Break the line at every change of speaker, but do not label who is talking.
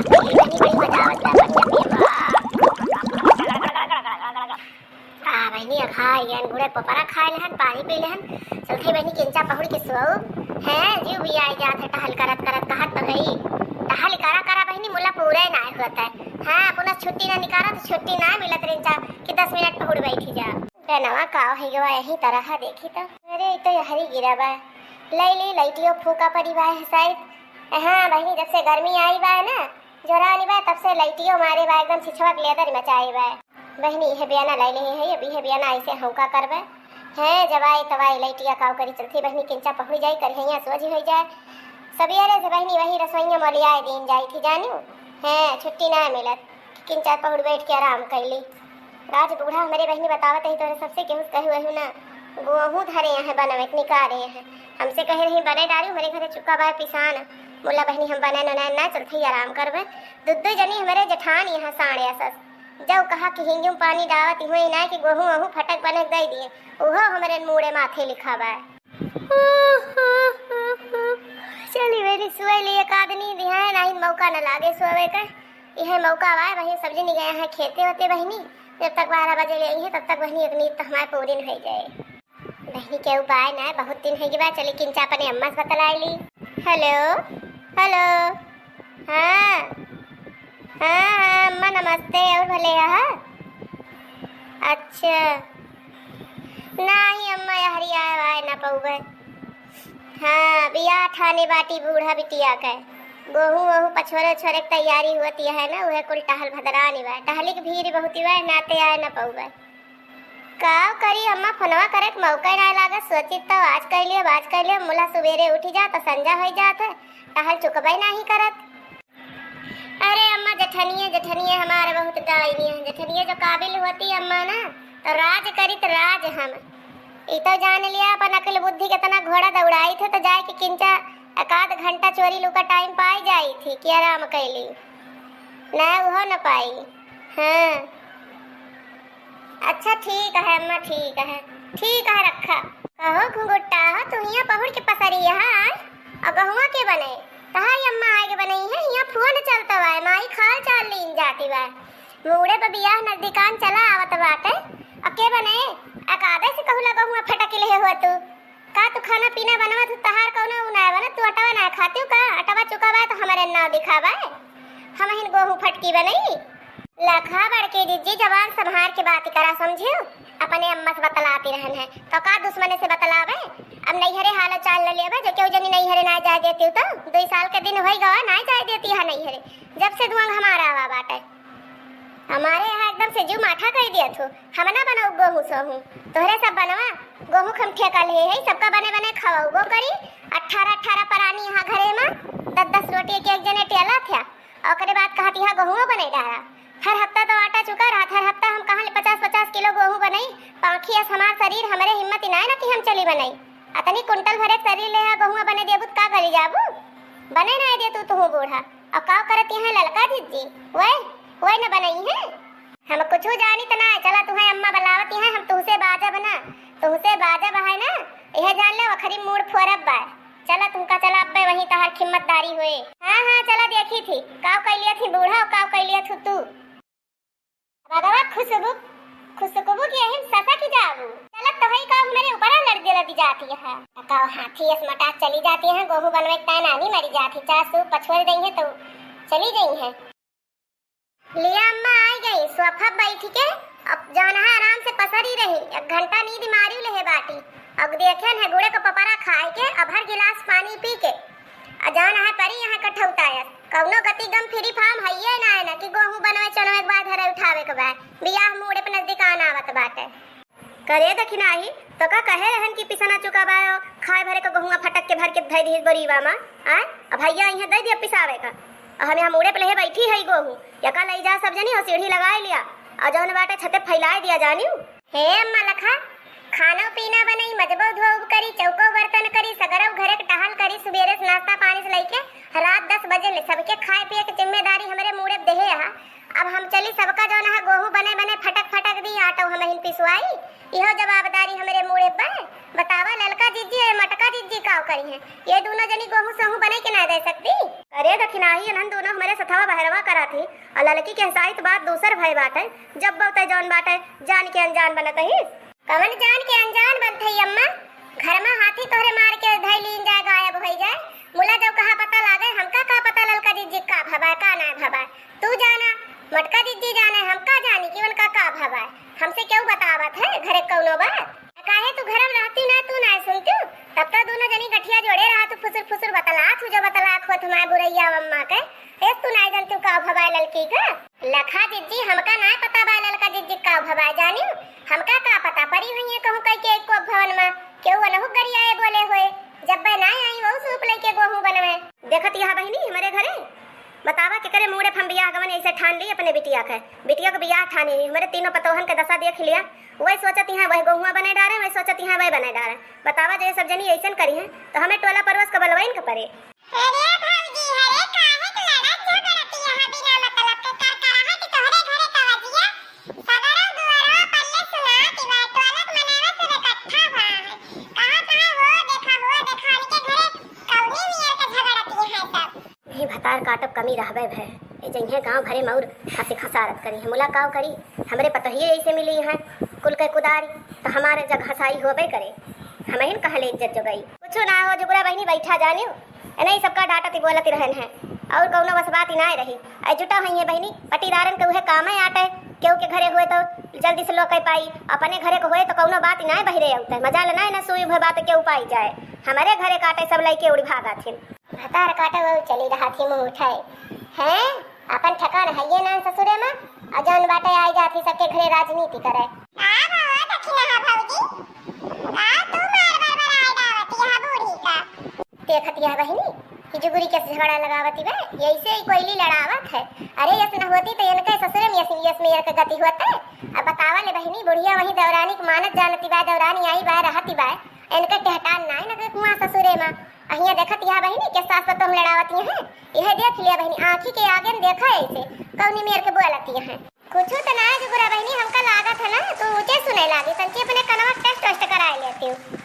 पहली बनी बड़ी मजा आवत है बहनी खाए गन गुड़े पपरा खाए लहन पानी पी लहन चलथे बहनी किंचा पहुड़ के सोऊ है जीव भी आई जात है टहल करत करत कहत तो गई टहल करा करा बहनी मुला पूरे ना होता है हां पुनः छुट्टी ना निकाला तो छुट्टी ना मिलत रेंचा कि 10 मिनट पहुड़ बैठी जा नवा का है गवा यही तरह देखी तो अरे तो हरी गिरा बा लई लाइटियो फूका पड़ी बा है शायद हां बहनी जब से गर्मी आई बा ना जोरा आनी बा तब से लाइटियो मारे बा एकदम छिछवक लेदर मचाई बा बहनी है बियाना लाई ले है अभी है बियाना ऐसे हौका करबे है जवाई तवाई लाइटिया काव करी चलती बहनी किंचा पहुड़ जाई कर हैया सोजी हो जाए सबेरे से बहनी वही रसोईया मलियाए दिन जाई थी जानू है छुट्टी ना मिलत किंचा पहुड़ बैठ के आराम कैली राज बूढ़ा हमारे बहनी बतावत है तोरे सबसे केहू कहू कहू ना गोहू धरे हैं बनवे निकाल रहे हैं हमसे कहे रही बने डालू मेरे घरे चुका बा पिसान बोला बहनी हम बने ना चलते आराम करबे दुद्दू जनी हमारे जठान यहाँ साढ़े असस जब कहा कि हिंगू पानी डावत हुई ना कि गोहू वहू फटक बनक दे दिए ओहो हमारे मुड़े माथे लिखा बा चली मेरी सुए लिए एक आदमी ध्यान नहीं मौका न लागे सोवे का यह मौका बा वही सब्जी नहीं गए हैं खेते होते बहनी जब तक 12 बजे ले आई है तब तक बहनी एक नींद तो हमारे पूरी हो जाए बहनी के उपाय ना बहुत दिन है कि बा चली किंचा अपने अम्मा से बतलाई ली हेलो हेलो हाँ हाँ अम्मा नमस्ते और भले यहाँ अच्छा नहीं अम्मा हरी आए ना पऊबे हाँ बिया ठाने बाटी बूढ़ा बिटिया का गोहू वहू पछोरे छोरे की तैयारी होती है ना वह कुल टहल भदरानी बा टहली की भीड़ बहुत ही नाते आए ना पऊबे काव करी अम्मा फोनवा करे मौका ना लागा सोचित तो आज कर लियो मुला सुबेरे उठी जा तो संजा हो जात है टहल चुकबई नहीं करत अरे अम्मा जठनिए हमारे बहुत डाइनी है जठनिए जो काबिल होती अम्मा ना तो राज करी तो राज हम तो जान लिया अपन अकल बुद्धि कितना घोड़ा दौड़ाई थे तो जाए कि किंचा एकाध घंटा चोरी लुका टाइम पाई जाई थी कि आराम कैली ना वो न पाई हाँ अच्छा ठीक है अम्मा ठीक है रखा कहो घुंघुट्टा हो तू यहाँ पहुड़ के पसरी यहाँ और गहुआ के बने तहाई अम्मा आगे बनाई है यहाँ फोन चलता हुआ है माई खाल चाल लीन जाती हुआ मुड़े पे बियाह नजदीकान चला आवत बाटे अके बने अकादे से कहू लगा हुआ फटक ले हुआ तू का तू खाना पीना बनवा तू तहार कौनो उनाए बना तू अटवा ना खाती का अटवा चुका बा तो हमारे नाव दिखावा हम हिन गोहू फटकी बनई लखा बड़के जिज्जी जवान संभार के बात करा समझियो अपने अम्मा से बतलाती रहन है तो का दुश्मने से बतलावे अब नहीं हरे हाल चाल ले लेबे जो क्यों जनी नहीं हरे ना जा देती तो 2 साल के दिन होई गवा ना जा देती है नहीं हरे जब से दुआंग हमारा आवा बाटे हमारे यहाँ एकदम से जू माठा कह दिया थू हम ना बनाऊ गोहू सोहू तोहरे सब बनवा गोहू खम ठेका ले है सबका बने बने खवाऊ गो करी 18 परानी यहाँ घरे में 10 रोटी एक जने टेला था और करे बात कहती है गोहू बने डाला हर हफ्ता तो आटा चुका रहा हर हफ्ता हम कहाँ 50 किलो गोहू बनाई पाखी है हमार शरीर हमारे हिम्मत ना ना कि हम चली बनाई अतनी कुंटल भरे शरीर ले गोहू बने देबू का गली जाबू बने ना दे तू बूढ़ा और का करती है ललका जिज्जी वही न बनाई है हम कुछ जानी तो ना चला तुम्हें अम्मा बलावती है हम तुहसे बाजा बना तुहसे बाजा बहाय ना यह जान ले वखरी मूड फोरब बा चला तुमका चला अब वही तहार खिम्मतदारी हुए हाँ चला देखी थी काव कैलिया थी बूढ़ा और काव कैलिया थू तू भगवा खुशबू की अहम ससा की जाबू चला तो ही काव मेरे ऊपर लड़ जाती है काव हाथी इस मटाक चली जाती है गोहू बनवे का नानी मरी जाती चासू पछोड़ गई है तो चली गई है लिया अम्मा आई गई सोफा बैठ के अब जाना है आराम से पसरी रही 1 घंटा नींद मारी ले बाटी अब देखे है गुड़े का पपरा खाए के अब हर गिलास पानी पी के जाना है परी यहाँ कठौताया कौनो गति गम फ्री फार्म हइये ना है ना कि गोहू बनवे चनवे के बाद हरे उठावे के बाद बियाह मुड़े पे नजदीक आना आवत बाटे करे दखिना ही तो का कहे रहन कि पिसना चुका बा खाए भरे का गोहुआ फटक के भर के धई दी गरीबा मा आ अब भैया यहाँ दे दिया पिसावे का हम यहाँ मुड़े पे ले बैठी है गोहू यका ले जा सब जनी और सीढ़ी लगा लिया और जौन बाटे छते फैला दिया जानियो हे अम्मा लखा खाना पीना बनाई मजबो धोब करी चौको बर्तन करी सगरव घरे के टहल करी सुबेरे से नाश्ता पानी से लेके रात 10 बजे ले सबके खाए पिए के जिम्मेदारी हमारे मुड़े देहे अब हम चली सबका जो ना गेहूं बने बने फटक फटक दी आटो हम हिन पिसवाई। इहो जवाबदारी हमरे मुड़े बा। बतावा ललका जिज्जी और मटका जिज्जी काव करी है, ये दोनों जनी गेहूं सहू बने के ना दे सकती। अरे दखिनाही अनन दोनों हमारे सथवा बहरवा करा थी और ललकी के हसाइत बात दूसर भय बाटे। जब बहुते जौन बाटे जान के अनजान बनत ही। कवन जान के अनजान बनत है अम्मा? घर में हाथी तोहरे मार के धैलीन जाए गायब हो जाए। मुला जब कहा पता लागे हमका का पता ललका जिज्जी का भबाय का ना भबाय। तू जाना मटका जिज्जी जाने हमका जानी केवल का भबाय। हमसे क्यों बतावत है घरे कौनो बात? काहे तू घर में रहती ना तू ना सुनती? तब तो दोनों जनी गठिया जोड़े रहा तू फुसुर फुसुर बतला तू जो बतला खो तुम्हारे बुरैया अम्मा के। एस तू ना जानती का भबाय ललकी का? लखा जिज्जी हमका ना पता बा ललका जिज्जी का भबाय जानी। हमका का पता परी हुई है कहूं कई के को भवन में क्यों अनहु गरियाए बोले होए। जब मैं ना आई वो सूप लेके गेहूं बनवे देखत यहां बहिनी हमारे घरे। बतावा के करे मुड़े हम बियाह गवन ऐसे ठान ली अपने बिटिया के। बिटिया को बियाह ठाने हमारे तीनों पतोहन के दशा देख लिया। वही सोचती हैं वही गेहुआ बने डाले, वही सोचती हैं वही बने डाले। बतावा जो ये सब जनी ऐसन करी हैं तो हमें टोला परवस का बलवाइन के परे। अरे भौजी हरे काहे के लड़त झगड़ती यहां बिना मतलब के कर करा है कि तोहरे घरे कवजिया सदरा दुआरा पल्ले सुनाती बा टोलक मनावे से इकट्ठा भा है। कहां कहां हो देखा निके घरे कौनी मियर के झगड़ती है सब। नहीं भतार काटब कमी रहबे भय ए जइहे गांव भरे मौर हंसी खसारत करी है। मुलाकाव करी हमरे पतहिए ऐसे मिली है कुल के कुदारी तो हमारे जग हसाई होबे करे। हमें कहले इज्जत जो गई कुछ ना हो जुगरा बहनी बैठा जानियो नहीं सबका डांटती बोलती रहन है और कौनो बस बात ही ना रही। आई जुटा हई है बहनी पटीदारन के उहे काम है आटे केहू के घरे हुए तो जल्दी से लोग कह पाई अपने घरे को हुए तो कौनो बात ही ना बहिरे औते मजा लेना ना सुई भर बात के उपाई जाए। हमारे घरे काटे सब लइके उड़ी भागा थी भतार काटे वो चली रहा थी मुंह उठाए हैं अपन ठकान हइये ना ससुरे में अजन बाटे आई जाती सबके घरे राजनीति करे। आ बाबा दखिना भौजी आ तू मार बरबर आई डावती है बूढ़ी का देखती है बहिनी कि जुगुरी के झगड़ा लगावती बे ऐसे ही कोयली लड़ावत है। अरे यस न होती तो इनके ससुरे में यस मेयर के गति होता है। अब बतावा ले बहिनी बुढ़िया वही दौरानी की मानत जानती बा दौरानी आई बा रहती बा इनके टहटान ना न कुआं ससुरे में अहिया देखत यह बहिनी के सास तो तुम लड़ावती हैं। यह देख लिया बहिनी आंखी के आगे में देखा ऐसे कौनी मेर के बोलती हैं कुछ तो ना जुगुरा बहिनी हमका लागत है ना तू ऊंचे सुने लागी तंची अपने कनवा टेस्ट कराए लेती हूँ।